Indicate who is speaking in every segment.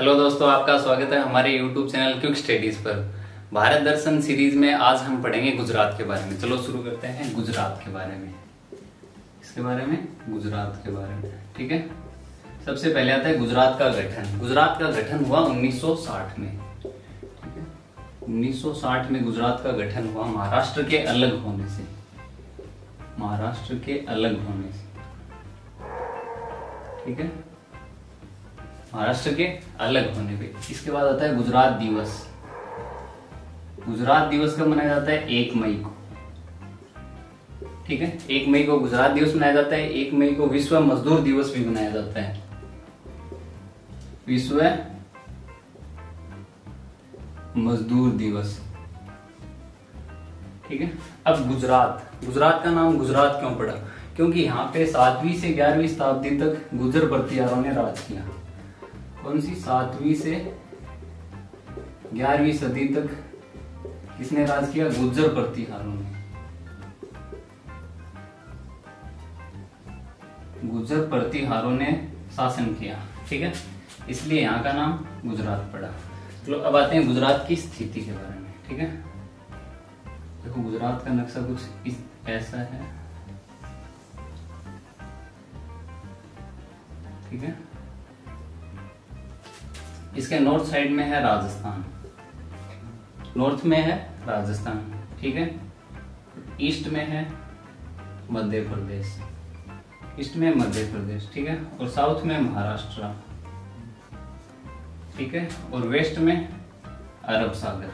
Speaker 1: Hello दोस्तों, आपका स्वागत है हमारे YouTube चैनल क्विक स्टडीज पर। भारत दर्शन सीरीज में आज हम पढ़ेंगे गुजरात के बारे में। चलो शुरू करते हैं गुजरात के बारे में। इसके बारे में गुजरात के बारे में, ठीक है। सबसे पहले आता है गुजरात का गठन। गुजरात का गठन हुआ 1960 में, ठीक है। 1960 में गुजरात का गठन हुआ महाराष्ट्र के अलग होने से, महाराष्ट्र के अलग होने से, ठीक है, महाराष्ट्र के अलग होने पे। इसके बाद आता है गुजरात दिवस। गुजरात दिवस कब मनाया जाता है? 1 मई को, ठीक है। 1 मई को गुजरात दिवस मनाया जाता है। 1 मई को विश्व मजदूर दिवस भी मनाया जाता है, विश्व मजदूर दिवस, ठीक है। अब गुजरात, गुजरात का नाम गुजरात क्यों पड़ा? क्योंकि यहाँ पे 7वीं से 11वीं शताब्दी तक गुर्जर बर्तियारों ने राज किया। कौन सी? 7वीं से 11वीं सदी तक किसने राज किया? गुर्जर प्रतिहारों ने, गुर्जर प्रतिहारों ने शासन किया, ठीक है। इसलिए यहाँ का नाम गुजरात पड़ा। चलो अब आते हैं गुजरात की स्थिति के बारे में, ठीक है। देखो गुजरात का नक्शा कुछ इस ऐसा है, ठीक है। इसके नॉर्थ साइड में है राजस्थान, नॉर्थ में है राजस्थान, ठीक है। ईस्ट में है मध्य प्रदेश, ईस्ट में मध्य प्रदेश, ठीक है। और साउथ में महाराष्ट्र, ठीक है। और वेस्ट में अरब सागर,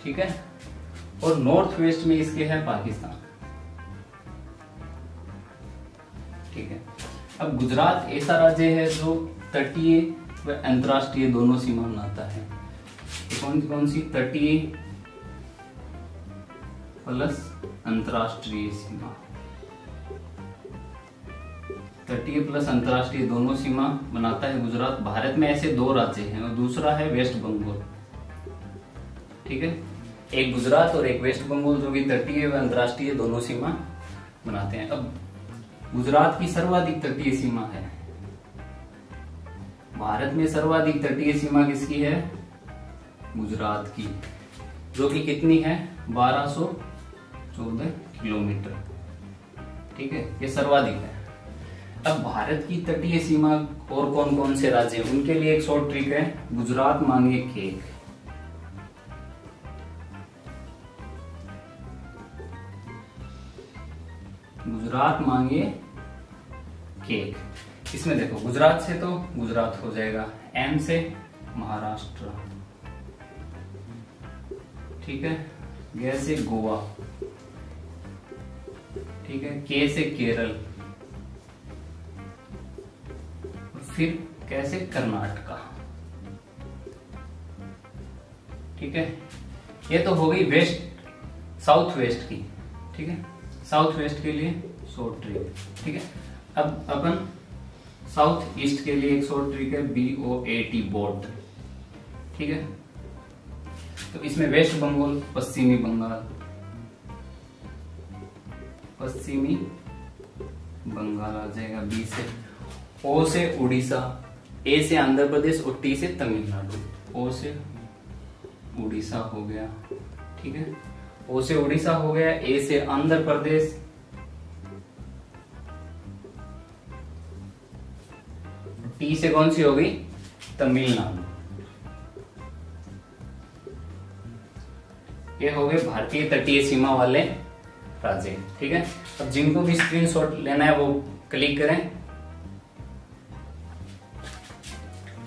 Speaker 1: ठीक है। और नॉर्थ वेस्ट में इसके है पाकिस्तान, ठीक है। अब गुजरात ऐसा राज्य है जो तटीय व अंतर्राष्ट्रीय दोनों सीमा बनाता है। तो कौन सी? तटीय प्लस अंतर्राष्ट्रीय सीमा, तटीय प्लस अंतर्राष्ट्रीय दोनों सीमा बनाता है गुजरात। भारत में ऐसे 2 राज्य हैं और दूसरा है वेस्ट बंगाल, ठीक है। एक गुजरात और एक वेस्ट बंगाल जो कि तटीय व अंतर्राष्ट्रीय दोनों सीमा बनाते हैं। अब गुजरात की सर्वाधिक तटीय सीमा है, भारत में सर्वाधिक तटीय सीमा किसकी है? गुजरात की, जो कि कितनी है? 1214 किलोमीटर, ठीक है। ये सर्वाधिक है। अब भारत की तटीय सीमा और कौन कौन से राज्य हैं उनके लिए एक शॉर्ट ट्रिक है, गुजरात मांगे केक। गुजरात मांगे केक। इसमें देखो गुजरात से तो गुजरात हो जाएगा, एम से महाराष्ट्र, ठीक है। ग से गोवा, ठीक है। के से केरल, फिर कैसे कर्नाटका, ठीक है। ये तो हो गई वेस्ट साउथ वेस्ट की, ठीक है। साउथ वेस्ट के लिए शॉर्ट ट्रिक, ठीक है। अब अपन साउथ ईस्ट के लिए एक शॉर्ट ट्रिक है, BOAT, बोट, ठीक है। तो इसमें वेस्ट बंगाल, पश्चिमी बंगाल, पश्चिमी बंगाल आ जाएगा B से। O से उड़ीसा, A से आंध्र प्रदेश और T से तमिलनाडु। O से उड़ीसा हो गया, ठीक है। O से उड़ीसा हो गया, A से आंध्र प्रदेश, T से कौन सी हो गई? तमिलनाडु। ये हो गए भारतीय तटीय सीमा वाले राज्य, ठीक है। अब जिनको भी स्क्रीनशॉट लेना है वो क्लिक करें।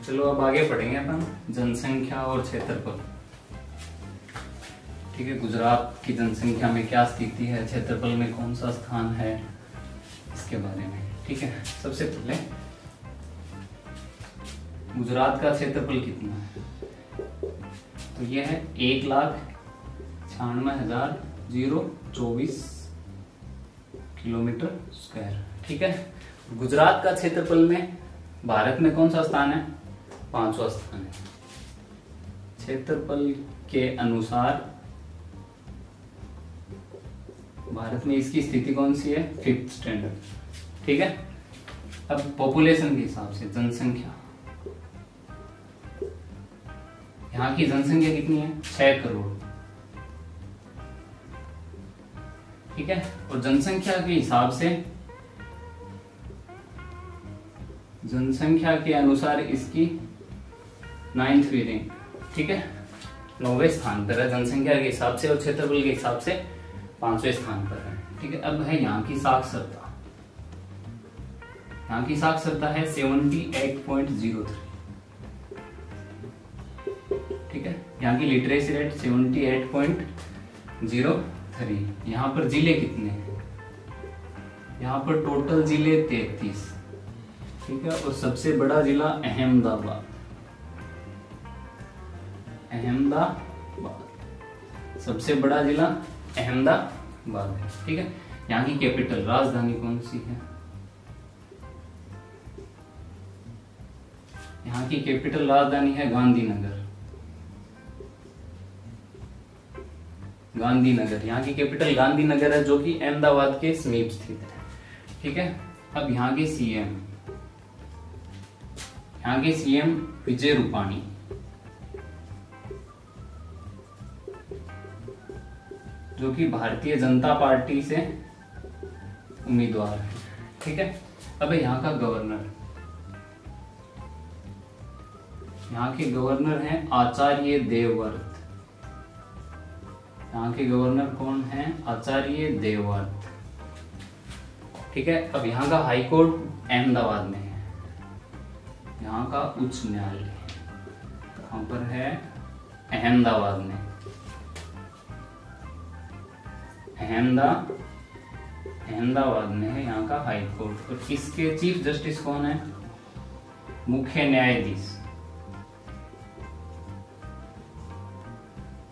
Speaker 1: चलो अब आगे पढ़ेंगे अपन जनसंख्या और क्षेत्रफल, ठीक है। गुजरात की जनसंख्या में क्या स्थिति है, क्षेत्रफल में कौन सा स्थान है, इसके बारे में, ठीक है। सबसे पहले गुजरात का क्षेत्रफल कितना है? तो यह है 1,96,024 किलोमीटर स्क्वायर, ठीक है। गुजरात का क्षेत्रफल में भारत में कौन सा स्थान है? 5वां स्थान है। क्षेत्रफल के अनुसार भारत में इसकी स्थिति कौन सी है? 5th स्टैंडर्ड, ठीक है। अब पॉपुलेशन के हिसाब से जनसंख्या, यहाँ की जनसंख्या कितनी है? 6 करोड़। ठीक है, और जनसंख्या के हिसाब से, जनसंख्या के अनुसार इसकी 9वीं रैंक। ठीक है, 9वें स्थान पर है जनसंख्या के हिसाब से, और क्षेत्रफल के हिसाब से 5वें स्थान पर है। ठीक है, अब है यहाँ की साक्षरता। यहाँ की साक्षरता है 78.03। ठीक है, यहाँ की लिटरेसी रेट 78.03। यहाँ पर जिले कितने हैं? यहाँ पर टोटल जिले 33। ठीक है, और सबसे बड़ा जिला अहमदाबाद। अहमदाबाद सबसे बड़ा जिला अहमदाबाद है। ठीक है, यहाँ की कैपिटल, राजधानी कौन सी है? यहाँ की कैपिटल राजधानी है गांधीनगर। गांधीनगर, यहाँ की कैपिटल गांधीनगर है, जो कि अहमदाबाद के समीप स्थित है। ठीक है, अब यहाँ के सीएम, यहाँ के सीएम विजय रूपाणी। जो कि भारतीय जनता पार्टी से उम्मीदवार है। ठीक है, अब यहाँ का गवर्नर, यहाँ के गवर्नर हैं आचार्य देवव्रत। यहाँ के गवर्नर कौन है? आचार्य देवव्रत। ठीक है, अब यहाँ का हाई कोर्ट अहमदाबाद में है। यहाँ का उच्च न्यायालय कहाँ पर है? अहमदाबाद में। अहमदाबाद में है यहाँ का हाई कोर्ट। और इसके चीफ जस्टिस कौन है? मुख्य न्यायाधीश।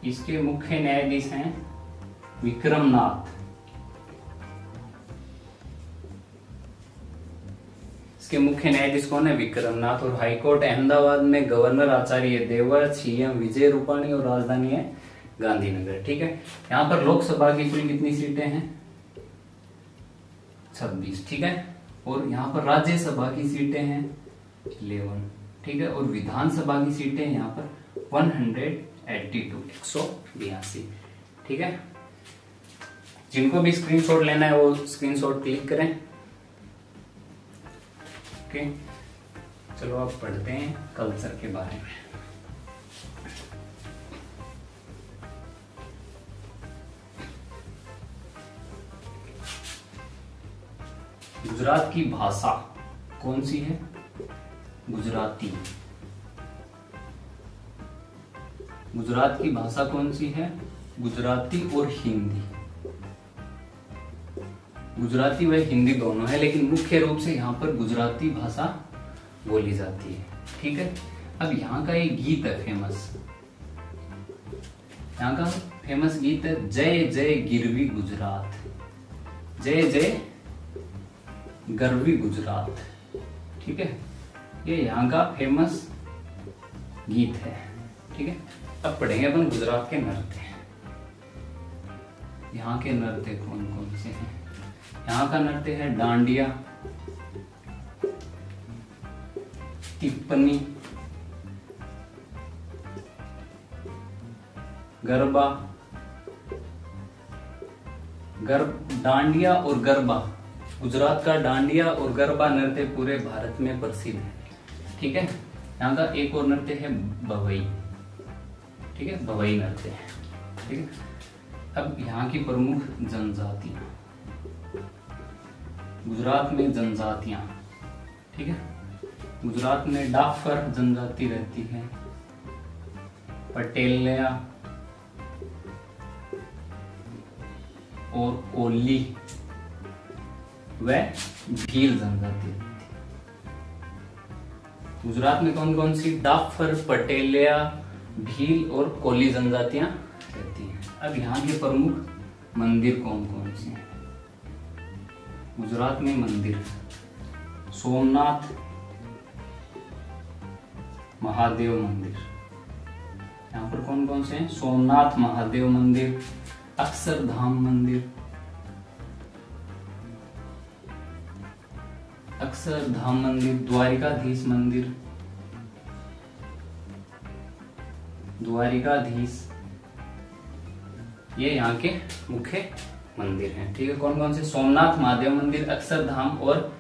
Speaker 1: इसके मुख्य न्यायाधीश हैं विक्रमनाथ। इसके मुख्य न्यायाधीश कौन है? विक्रमनाथ। और हाईकोर्ट अहमदाबाद में गवर्नर आचार्य देवव्रत, सीएम विजय रूपाणी, और राजधानी है गांधीनगर। ठीक है, यहाँ पर लोकसभा की कुल कितनी सीटें हैं? 26। ठीक है, और यहाँ पर राज्यसभा की सीटें हैं 11। ठीक है, और विधानसभा की सीटें यहाँ पर 182। ठीक है, जिनको भी स्क्रीनशॉट लेना है वो स्क्रीनशॉट क्लिक करें। ओके, चलो अब पढ़ते हैं कल्चर के बारे में। गुजरात की भाषा कौन सी है? गुजराती। गुजरात की भाषा कौन सी है? गुजराती और हिंदी। गुजराती व हिंदी दोनों है, लेकिन मुख्य रूप से यहाँ पर गुजराती भाषा बोली जाती है। ठीक है, अब यहाँ का एक गीत है फेमस। यहाँ का फेमस गीत है जय जय गिरवी गुजरात। जय जय गर्वी गुजरात। ठीक है, ये यहाँ का फेमस गीत है। ठीक है, अब पढ़ेंगे अपन गुजरात के नृत्य। यहाँ के नृत्य कौन कौन से हैं? यहाँ का नृत्य है डांडिया, टिप्पणी, गरबा। डांडिया और गरबा, गुजरात का डांडिया और गरबा नृत्य पूरे भारत में प्रसिद्ध है। ठीक है, यहाँ का एक और नृत्य है भवई। ठीक है, भवई नृत्य है। ठीक है, अब यहाँ की प्रमुख जनजातियां, गुजरात में जनजातियां। ठीक है, गुजरात में डाफर जनजाति रहती है, पटेलिया और ओली व भील जनजाति रहती है। गुजरात में कौन कौन सी? डाफर, पटेलिया, भील और कोली जनजातियां रहती हैं। अब यहाँ के प्रमुख मंदिर कौन कौन से हैं? गुजरात में मंदिर सोमनाथ महादेव मंदिर। यहाँ पर कौन कौन से हैं? सोमनाथ महादेव मंदिर, अक्षरधाम मंदिर, अक्षरधाम मंदिर, द्वारिकाधीश मंदिर, द्वारिकाधीश, ये यहाँ के मुख्य मंदिर हैं। ठीक है, कौन कौन से? सोमनाथ महादेव मंदिर, अक्षरधाम और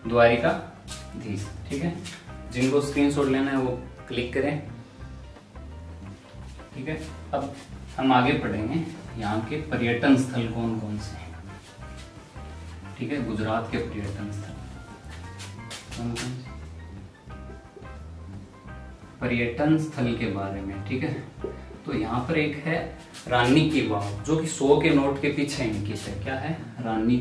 Speaker 1: द्वारिकाधीश। ठीक है, जिनको स्क्रीनशॉट लेना है वो क्लिक करें। ठीक है, अब हम आगे पढ़ेंगे यहाँ के पर्यटन स्थल कौन कौन से हैं। ठीक है, गुजरात के पर्यटन स्थल कौन कौन से? पर्यटन स्थल के बारे में। ठीक है, तो यहाँ पर एक है रानी की वाव, जो कि 100 के नोट के पीछे अंकित है। क्या है? रानी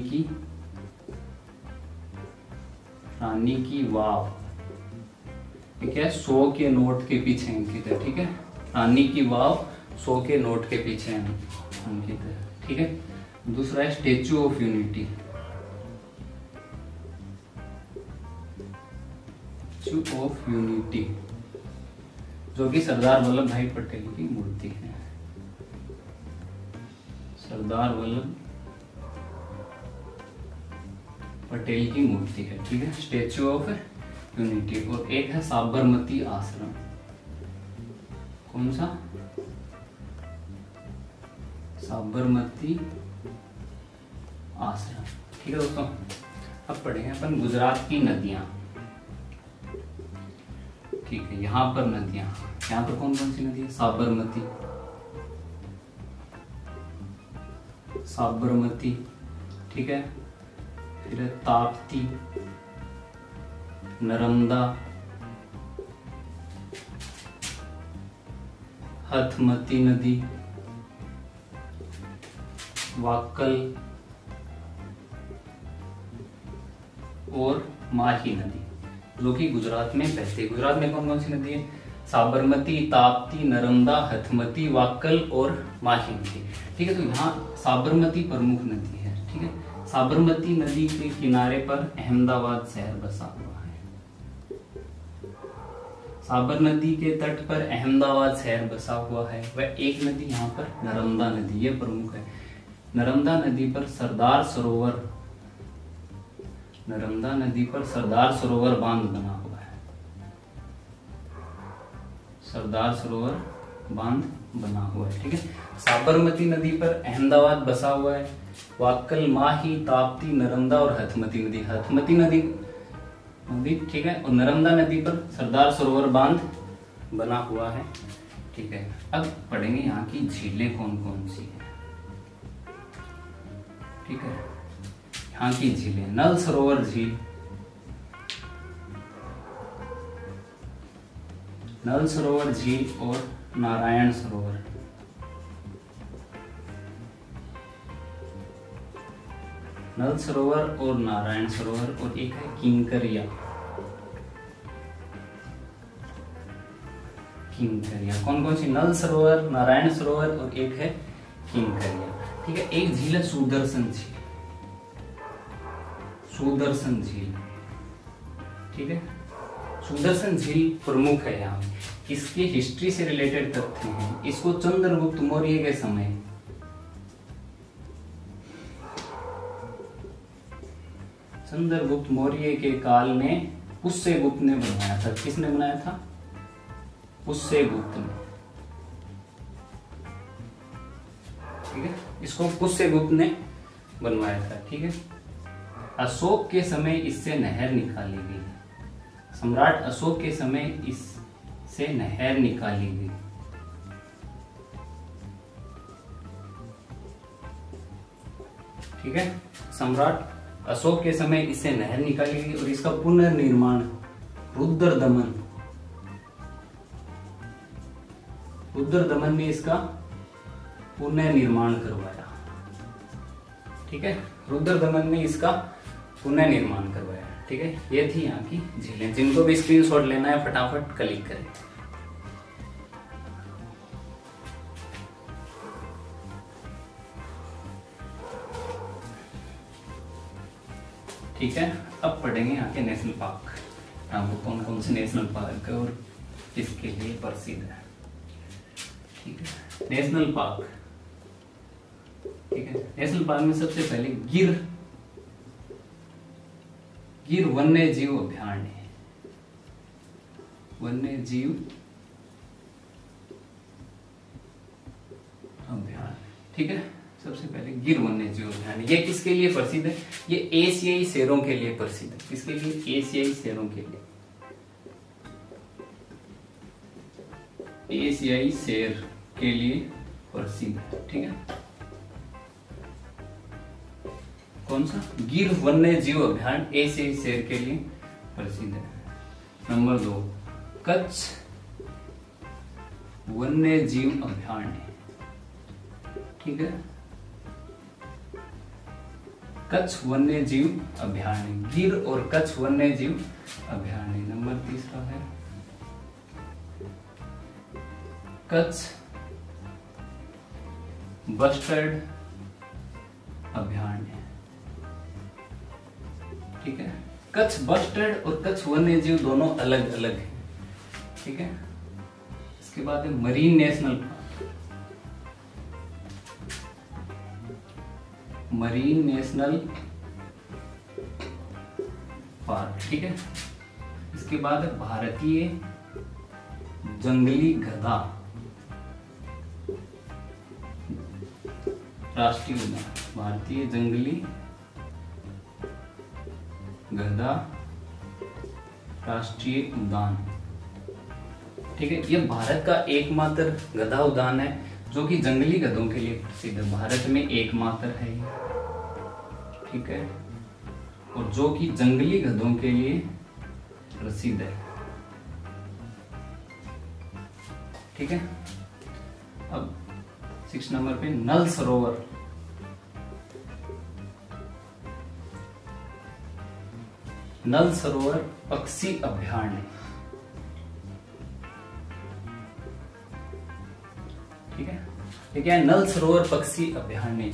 Speaker 1: की वाव। ठीक है, 100 के नोट के पीछे अंकित है। ठीक है, रानी की वाव 100 के नोट के पीछे अंकित है। ठीक है, दूसरा है statue of unity, statue of unity, जो कि सरदार वल्लभ भाई पटेल की मूर्ति है। सरदार वल्लभ पटेल की मूर्ति है। ठीक है, स्टेच्यू ऑफ यूनिटी। और एक है साबरमती आश्रम। कौन सा? साबरमती आश्रम। ठीक है दोस्तों, अब पढ़ेंगे अपन गुजरात की नदियां। ठीक है, यहाँ पर नदियां, यहाँ पर कौन कौन सी नदी है? साबरमती। ठीक है, फिर है ताप्ती, नर्मदा, हथमती नदी, वाक्कल और माही नदी, जो कि गुजरात में बहती है। गुजरात में कौन कौन सी नदी है? साबरमती, ताप्ती, नर्मदा, हथमती, वाक्कल और माही नदी। ठीक है, तो यहाँ साबरमती प्रमुख नदी है। ठीक है, साबरमती नदी के किनारे पर अहमदाबाद शहर बसा हुआ है। साबरमती के तट पर अहमदाबाद शहर बसा हुआ है। वह एक नदी यहाँ पर नर्मदा नदी, ये प्रमुख है। नर्मदा नदी पर सरदार सरोवर बांध बना हुआ है। सरदार सरोवर बांध बना हुआ है। ठीक है, साबरमती नदी पर अहमदाबाद बसा हुआ है। वाक्कल, माही, ताप्ती, नर्मदा और हथमती नदी, ठीक है, और नर्मदा नदी पर सरदार सरोवर बांध बना हुआ है। ठीक है, अब पढ़ेंगे यहाँ की झीलें कौन कौन सी है। ठीक है, यहाँ की झीलें, नल सरोवर झील, और नारायण सरोवर। नल सरोवर और नारायण सरोवर, और एक है किंकरिया। कौन कौन सी? नल सरोवर, नारायण सरोवर और एक है किंकरिया। ठीक है, एक झील है सुदर्शन झील। ठीक है, सुदर्शन झील प्रमुख है यहाँ। इसकी हिस्ट्री से रिलेटेड तथ्य हैं। इसको चंद्रगुप्त मौर्य के समय, चंद्रगुप्त मौर्य के काल में पुष्यगुप्त ने बनाया था। किसने बनाया था? पुष्यगुप्त ने। ठीक है, इसको पुष्यगुप्त ने बनवाया था। ठीक है, अशोक के समय इससे नहर निकाली गई। सम्राट अशोक के समय इससे नहर निकाली गई। ठीक है, सम्राट अशोक के समय इससे नहर निकाली गई और इसका पुनर्निर्माण रुद्रदमन ने इसका पुनर्निर्माण करवाया। ठीक है, रुद्रदमन ने इसका पुनर्निर्माण करवाया। ठीक है, ये थी यहाँ की झीलें। जिनको भी स्क्रीनशॉट लेना है फटाफट क्लिक करें। ठीक है, अब पढ़ेंगे यहाँ के नेशनल पार्क। आपको कौन कौन से नेशनल पार्क है और किसके लिए प्रसिद्ध है। ठीक है, नेशनल पार्क। ठीक है, नेशनल पार्क में सबसे पहले गिर वन्य जीव अभयारण्य, वन्य जीव अभयारण्य, ठीक है। सबसे पहले गिर वन्य जीव अभयारण्य, ये किसके लिए प्रसिद्ध है? ये एशियाई शेरों के लिए प्रसिद्ध है। किसके लिए? एशियाई शेरों के लिए, एशियाई शेर के लिए प्रसिद्ध है, ठीक है। कौन सा? गिर वन्य जीव अभयारण्य एशियाई शेर के लिए प्रसिद्ध है। नंबर 2, कच्छ वन्य जीव अभयारण्य, ठीक है। कच्छ वन्य जीव अभयारण्य, गिर और कच्छ वन्य जीव अभयारण्य। नंबर 3 है कच्छ बस्टर्ड अभयारण्य, ठीक है। कच्छ बस्टर्ड और कच्छ वन्य जीव दोनों अलग अलग है, ठीक है। इसके बाद है marine national park, marine national park, ठीक है। इसके बाद है भारतीय जंगली गधा राष्ट्रीय उद्यान, भारतीय जंगली गधा राष्ट्रीय उद्यान, ठीक है। ये भारत का एकमात्र गधा उद्यान है जो कि जंगली गधों के लिए प्रसिद्ध है। भारत में एकमात्र है ये, ठीक है, और जो कि जंगली गधों के लिए प्रसिद्ध है, ठीक है। अब 6 नंबर पे नल सरोवर, नल सरोवर पक्षी अभयारण्य, ठीक है। ये क्या है? नल सरोवर पक्षी अभयारण्य,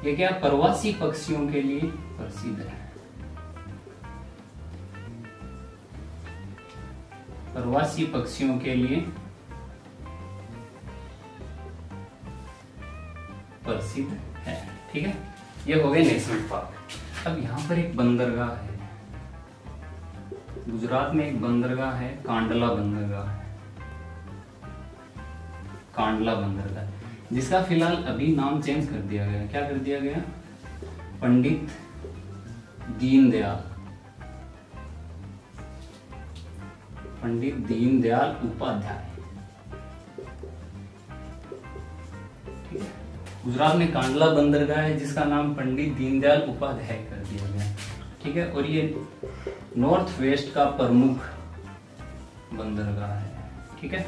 Speaker 1: ये क्या प्रवासी पक्षियों के लिए प्रसिद्ध है, प्रवासी पक्षियों के लिए प्रसिद्ध है, ठीक है। ये हो गए नेशनल पार्क। अब यहाँ पर एक बंदरगाह है, गुजरात में एक बंदरगाह है, कांडला बंदरगाह है, कांडला बंदरगाह, जिसका फिलहाल अभी नाम चेंज कर दिया गया। क्या कर दिया गया? पंडित दीनदयाल, पंडित दीनदयाल उपाध्याय, ठीक है। गुजरात में कांडला बंदरगाह है जिसका नाम पंडित दीनदयाल उपाध्याय कर दिया गया, ठीक है। और ये नॉर्थ वेस्ट का प्रमुख बंदरगाह है, ठीक है,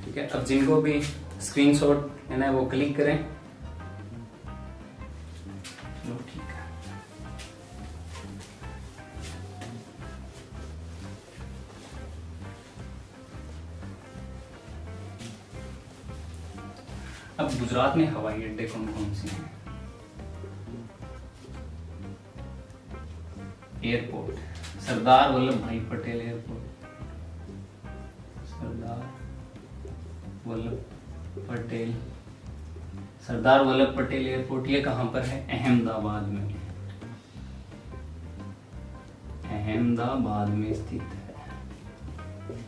Speaker 1: ठीक है। अब जिनको भी स्क्रीनशॉट लेना है वो क्लिक करें। लो, ठीक है। अब गुजरात में हवाई अड्डे कौन कौन से हैं? एयरपोर्ट, सरदार वल्लभ भाई पटेल एयरपोर्ट, सरदार वल्लभ पटेल, सरदार वल्लभ पटेल एयरपोर्ट, ये कहां पर है? अहमदाबाद में, अहमदाबाद में स्थित है,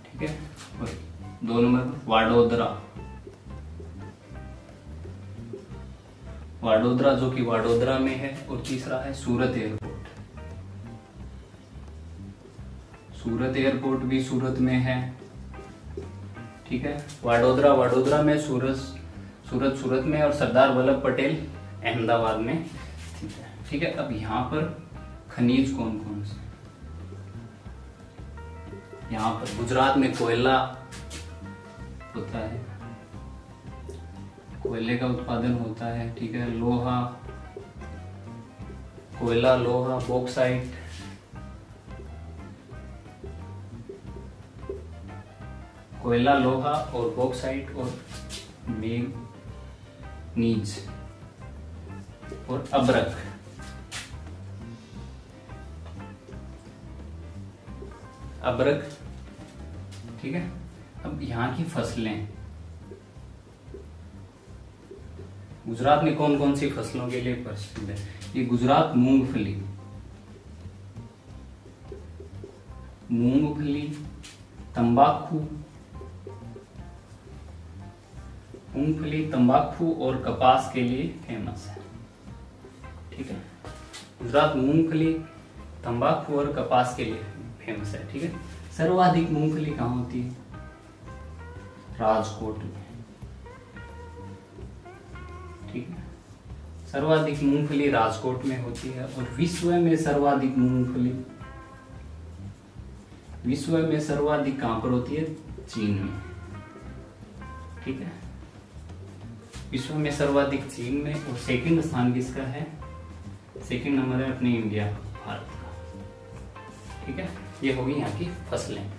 Speaker 1: ठीक है। और 2 नंबर वाडोदरा, वाडोदरा जो कि वाडोदरा में है। और तीसरा है सूरत एयरपोर्ट, सूरत एयरपोर्ट भी सूरत में है, ठीक है। वाडोदरा वाडोदरा में, सूरत में, और सरदार वल्लभ पटेल अहमदाबाद में स्थित है, ठीक है। अब यहाँ पर खनिज कौन कौन से? यहाँ पर गुजरात में कोयला होता है, कोयले का उत्पादन होता है, ठीक है। लोहा, कोयला, लोहा, बॉक्साइट, कोयला, लोहा और बॉक्साइट और मैंगनीज और अब्रक, अब्रक, ठीक है। अब यहाँ की फसलें, गुजरात में कौन कौन सी फसलों के लिए प्रसिद्ध है? ये गुजरात मूंगफली, मूंगफली, तंबाकू, मूंगफली, तंबाकू और कपास के लिए फेमस है। ठीक है, गुजरात मूंगफली, तंबाकू और कपास के लिए फेमस है। ठीक है, सर्वाधिक मूंगफली कहाँ होती है? राजकोट में। ठीक है, सर्वाधिक मूंगफली राजकोट में होती है। और विश्व में सर्वाधिक मूंगफली, विश्व में सर्वाधिक कहां पर होती है? चीन में। ठीक है, विश्व में सर्वाधिक चीन में। और सेकंड स्थान किसका है? सेकंड नंबर है अपने इंडिया, भारत का। ठीक है, ये होगी यहाँ की फसलें।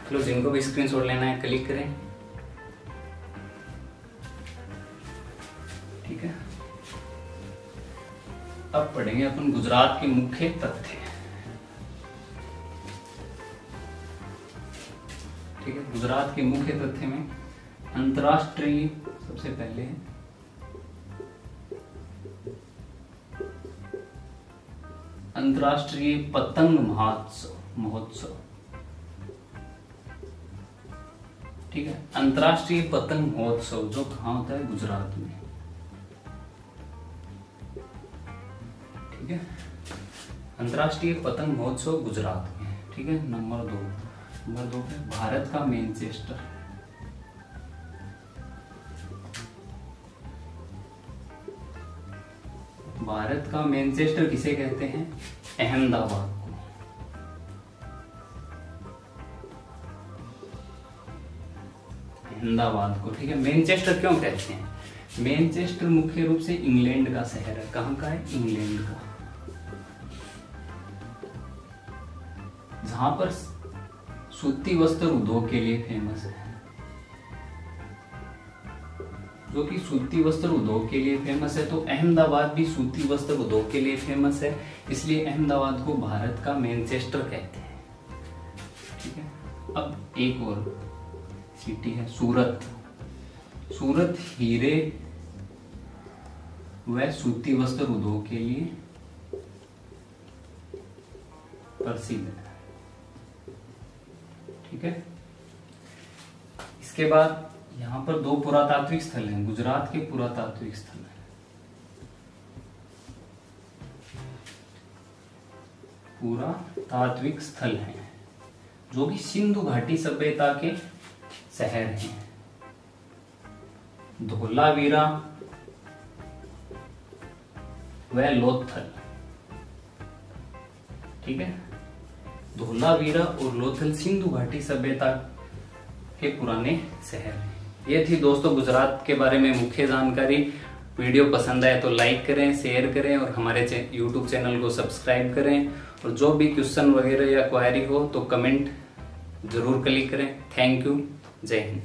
Speaker 1: चलो, जिनको भी स्क्रीनशॉट लेना है क्लिक करें। ठीक है, अब पढ़ेंगे अपन गुजरात के मुख्य तथ्य। ठीक है, गुजरात के मुख्य तथ्य में अंतरराष्ट्रीय सबसे पहले है अंतरराष्ट्रीय पतंग महोत्सव। ठीक है, अंतरराष्ट्रीय पतंग महोत्सव जो कहाँ होता है? गुजरात में। ठीक है, अंतरराष्ट्रीय पतंग महोत्सव गुजरात में। ठीक है, नंबर 2 पे भारत का मैनचेस्टर। भारत का मैनचेस्टर किसे कहते हैं? अहमदाबाद को। अहमदाबाद को। ठीक है, मैनचेस्टर क्यों कहते हैं? मैनचेस्टर मुख्य रूप से इंग्लैंड का शहर है। कहाँ का है? इंग्लैंड का, जहां पर सूती वस्त्र उद्योग के लिए फेमस है। जो कि सूती वस्त्र उद्योग के लिए फेमस है, तो अहमदाबाद भी सूती वस्त्र उद्योग के लिए फेमस है। इसलिए अहमदाबाद को भारत का मैनचेस्टर कहते हैं। ठीक है, अब एक और सिटी है सूरत। सूरत हीरे व सूती वस्त्र उद्योग के लिए प्रसिद्ध है। ठीक है, इसके बाद यहाँ पर 2 पुरातात्विक स्थल हैं, गुजरात के पुरातात्विक स्थल हैं। पुरातात्विक स्थल हैं जो कि सिंधु घाटी सभ्यता के शहर हैं। धोलावीरा व लोथल। ठीक है, धोलावीरा और लोथल सिंधु घाटी सभ्यता के पुराने शहर हैं। ये थी दोस्तों गुजरात के बारे में मुख्य जानकारी। वीडियो पसंद आए तो लाइक करें, शेयर करें और हमारे यूट्यूब चैनल को सब्सक्राइब करें। और जो भी क्वेश्चन वगैरह या क्वेरी हो तो कमेंट जरूर क्लिक करें। थैंक यू, जय हिंद।